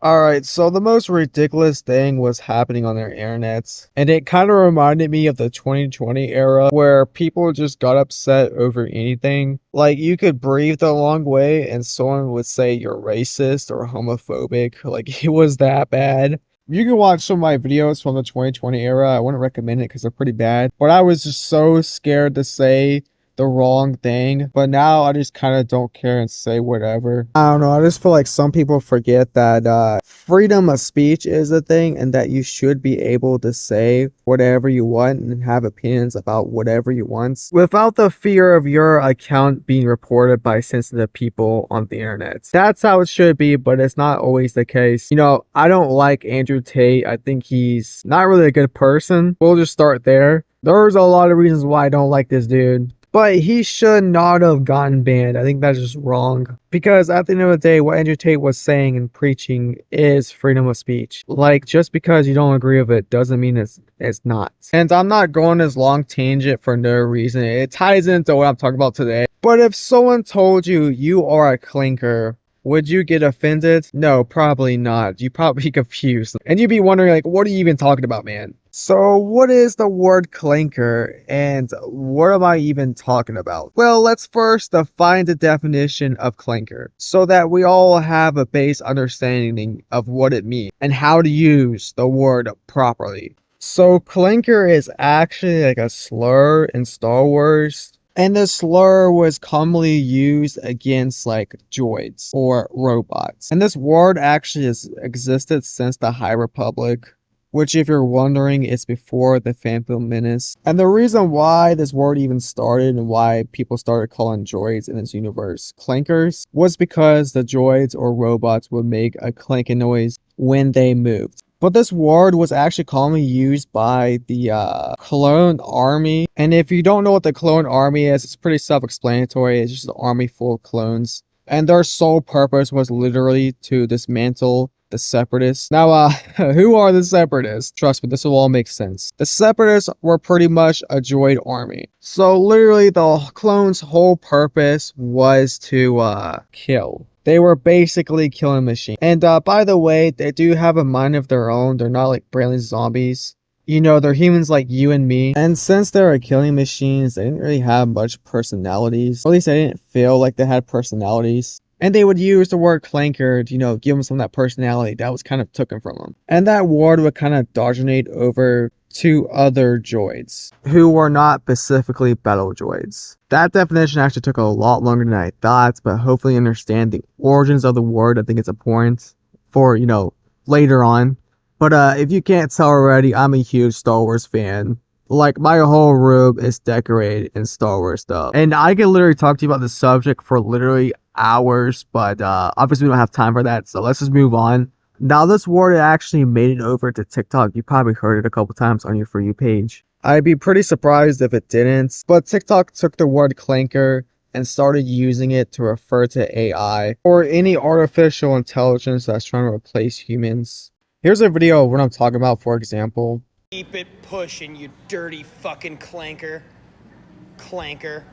Alright, so the most ridiculous thing was happening on their internets, and it kind of reminded me of the 2020 era where people just got upset over anything. Like, you could breathe the long way and someone would say you're racist or homophobic. Like, it was that bad. You can watch some of my videos from the 2020 era. I wouldn't recommend it because they're pretty bad, but I was just so scared to say the wrong thing, but now I just kind of don't care and say whatever. I don't know, I just feel like some people forget that freedom of speech is a thing and that you should be able to say whatever you want and have opinions about whatever you want without the fear of your account being reported by sensitive people on the internet. That's how it should be, but it's not always the case. You know, I don't like Andrew Tate. I think he's not really a good person. We'll just start there. There's a lot of reasons why I don't like this dude. But he should not have gotten banned. I think that's just wrong. Because at the end of the day, what Andrew Tate was saying and preaching is freedom of speech. Like, just because you don't agree with it doesn't mean it's not. And I'm not going this long tangent for no reason. It ties into what I'm talking about today. But if someone told you you are a clinker, would you get offended? No, probably not. You'd probably be confused. And you'd be wondering, like, what are you even talking about, man? So what is the word clinker and what am I even talking about? Well, let's first define the definition of clinker so that we all have a base understanding of what it means and how to use the word properly. So clinker is actually like a slur in Star Wars. And the slur was commonly used against like droids or robots. And this word actually has existed since the High Republic, which if you're wondering is before the Phantom Menace. And the reason why this word even started and why people started calling droids in this universe clankers was because the droids or robots would make a clanking noise when they moved. But this word was actually commonly used by the Clone Army. And if you don't know what the Clone Army is, it's pretty self-explanatory. It's just an army full of clones. And their sole purpose was literally to dismantle the Separatists. Now, who are the Separatists? Trust me, this will all make sense. The Separatists were pretty much a droid army. So literally the clones' whole purpose was to kill. They were basically killing machines. And by the way, they do have a mind of their own. They're not like brainless zombies. You know, they're humans like you and me. And since they were killing machines, they didn't really have much personalities. Or at least they didn't feel like they had personalities. And they would use the word clanker to, you know, give them some of that personality that was kind of taken from them. And that word would kind of doginate over to other droids who were not specifically battle droids. That definition actually took a lot longer than I thought, but hopefully you understand the origins of the word. I think it's important for, you know, later on. But if you can't tell already, I'm a huge Star Wars fan. Like, my whole room is decorated in Star Wars stuff. And I can literally talk to you about this subject for literally hours, but obviously we don't have time for that, so let's just move on. Now, this word actually made it over to TikTok. You probably heard it a couple times on your For You page. I'd be pretty surprised if it didn't, but TikTok took the word clanker and started using it to refer to AI or any artificial intelligence that's trying to replace humans. Here's a video of what I'm talking about, for example. Keep it pushing, you dirty fucking clanker. Clanker.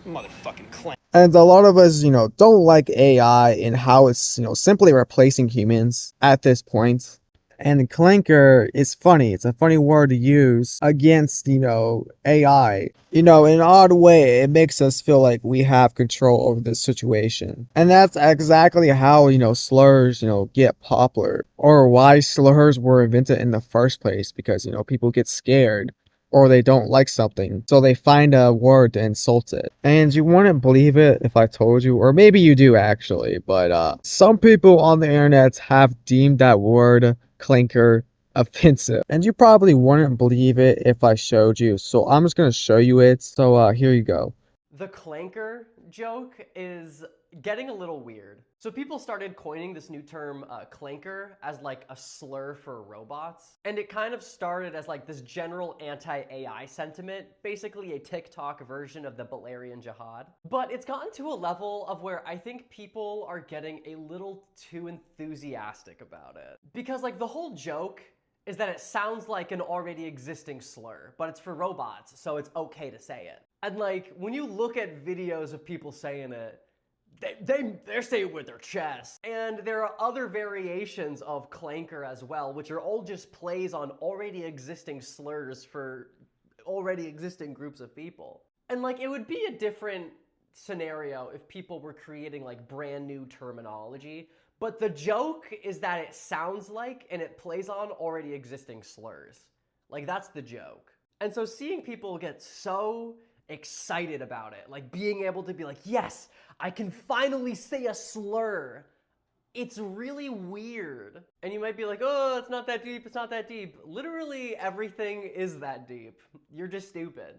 Motherfucking clanker. And a lot of us, you know, don't like AI and how it's, you know, simply replacing humans at this point. And clanker is funny. It's a funny word to use against, you know, AI. You know, in an odd way, it makes us feel like we have control over this situation. And that's exactly how, you know, slurs, you know, get popular. Or why slurs were invented in the first place. Because, you know, people get scared or they don't like something, so they find a word to insult it. And you wouldn't believe it if I told you, or maybe you do actually, but some people on the internet have deemed that word clinker offensive, and you probably wouldn't believe it if I showed you, so I'm just gonna show you it. So here you go. The clanker joke is getting a little weird. So people started coining this new term clanker as like a slur for robots. And it kind of started as like this general anti-AI sentiment, basically a TikTok version of the Balerian Jihad. But it's gotten to a level of where I think people are getting a little too enthusiastic about it. Because like the whole joke is that it sounds like an already existing slur, but it's for robots, so it's okay to say it. And like, when you look at videos of people saying it, they're saying with their chest. And there are other variations of clanker as well, which are all just plays on already existing slurs for already existing groups of people. And like, it would be a different scenario if people were creating like brand new terminology, but the joke is that it sounds like and it plays on already existing slurs. Like, that's the joke. And so seeing people get so excited about it, like being able to be like, yes, I can finally say a slur, it's really weird. And you might be like, oh, it's not that deep, it's not that deep. Literally everything is that deep. You're just stupid.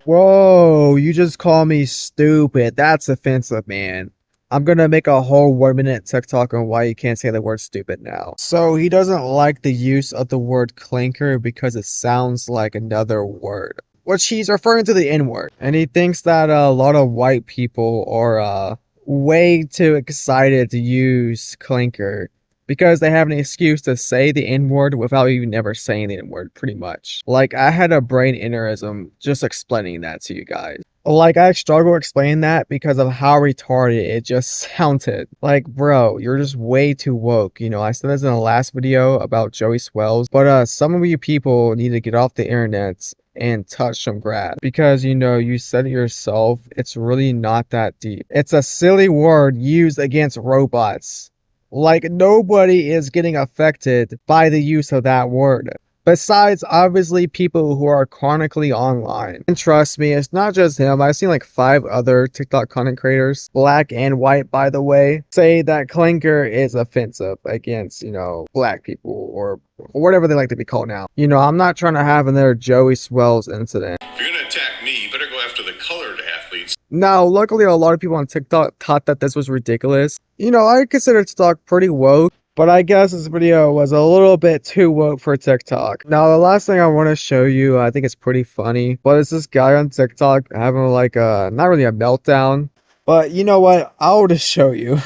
Whoa, you just call me stupid. That's offensive, man. I'm gonna make a whole 1-minute TikTok on why you can't say the word stupid now. So he doesn't like the use of the word clanker because it sounds like another word, which he's referring to the N-word. And he thinks that a lot of white people are way too excited to use clanker because they have an excuse to say the N-word without even never saying the N-word, pretty much. Like, I had a brain aneurysm just explaining that to you guys. Like, I struggle explaining that because of how retarded it just sounded. Like, bro, you're just way too woke. You know, I said this in the last video about Joey Swells, but some of you people need to get off the internet and touch some grass. Because, you know, you said it yourself, it's really not that deep. It's a silly word used against robots. Like, nobody is getting affected by the use of that word. Besides, obviously, people who are chronically online. And trust me, it's not just him. I've seen like 5 other TikTok content creators, black and white, by the way, say that clanker is offensive against, you know, black people or whatever they like to be called now. You know, I'm not trying to have another Joey Swells incident. If you're gonna attack me, you better go after the colored athletes. Now, luckily, a lot of people on TikTok thought that this was ridiculous. You know, I consider TikTok pretty woke, but I guess this video was a little bit too woke for TikTok. Now, the last thing I want to show you, I think it's pretty funny, but it's this guy on TikTok having like not really a meltdown, but you know what? I'll just show you.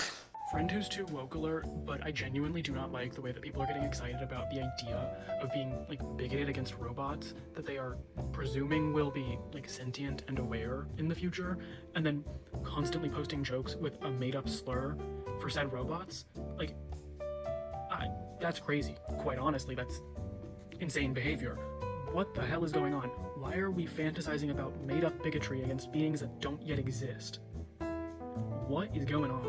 Friend who's too woke alert, but I genuinely do not like the way that people are getting excited about the idea of being like bigoted against robots that they are presuming will be like sentient and aware in the future, and then constantly posting jokes with a made-up slur for said robots. Like, that's crazy. Quite honestly, that's insane behavior. What the hell is going on? Why are we fantasizing about made-up bigotry against beings that don't yet exist? What is going on?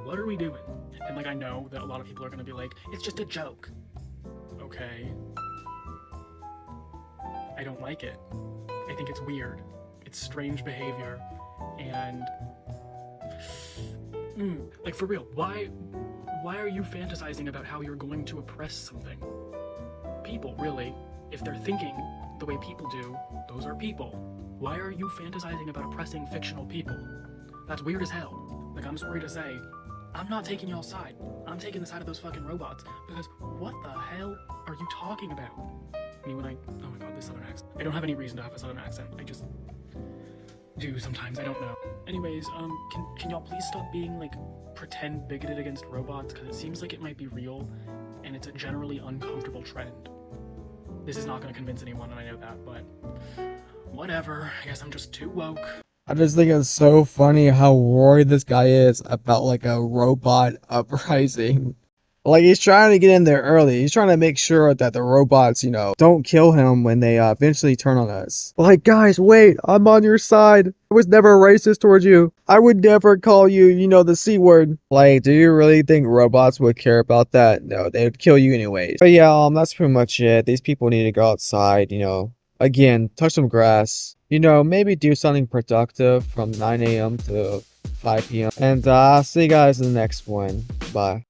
What are we doing? And like, I know that a lot of people are gonna be like, it's just a joke. Okay. I don't like it. I think it's weird. It's strange behavior. And like, for real, why are you fantasizing about how you're going to oppress something? People, really. If they're thinking the way people do, those are people. Why are you fantasizing about oppressing fictional people? That's weird as hell. Like, I'm sorry to say, I'm not taking y'all's side. I'm taking the side of those fucking robots, because what the hell are you talking about? I mean, oh my god, this southern accent. I don't have any reason to have a southern accent. I just do sometimes, I don't know. Anyways, can y'all please stop being, like, pretend bigoted against robots, because it seems like it might be real, and it's a generally uncomfortable trend. This is not going to convince anyone, and I know that, but whatever. I guess I'm just too woke. I just think it's so funny how worried this guy is about like a robot uprising. Like, he's trying to get in there early. He's trying to make sure that the robots, you know, don't kill him when they eventually turn on us. Like, guys, wait, I'm on your side. I was never racist towards you. I would never call you, you know, the C word. Like, do you really think robots would care about that? No, they would kill you anyways. But yeah, that's pretty much it. These people need to go outside, you know, again, touch some grass. You know, maybe do something productive from 9 a.m. to 5 p.m. And I'll see you guys in the next one. Bye.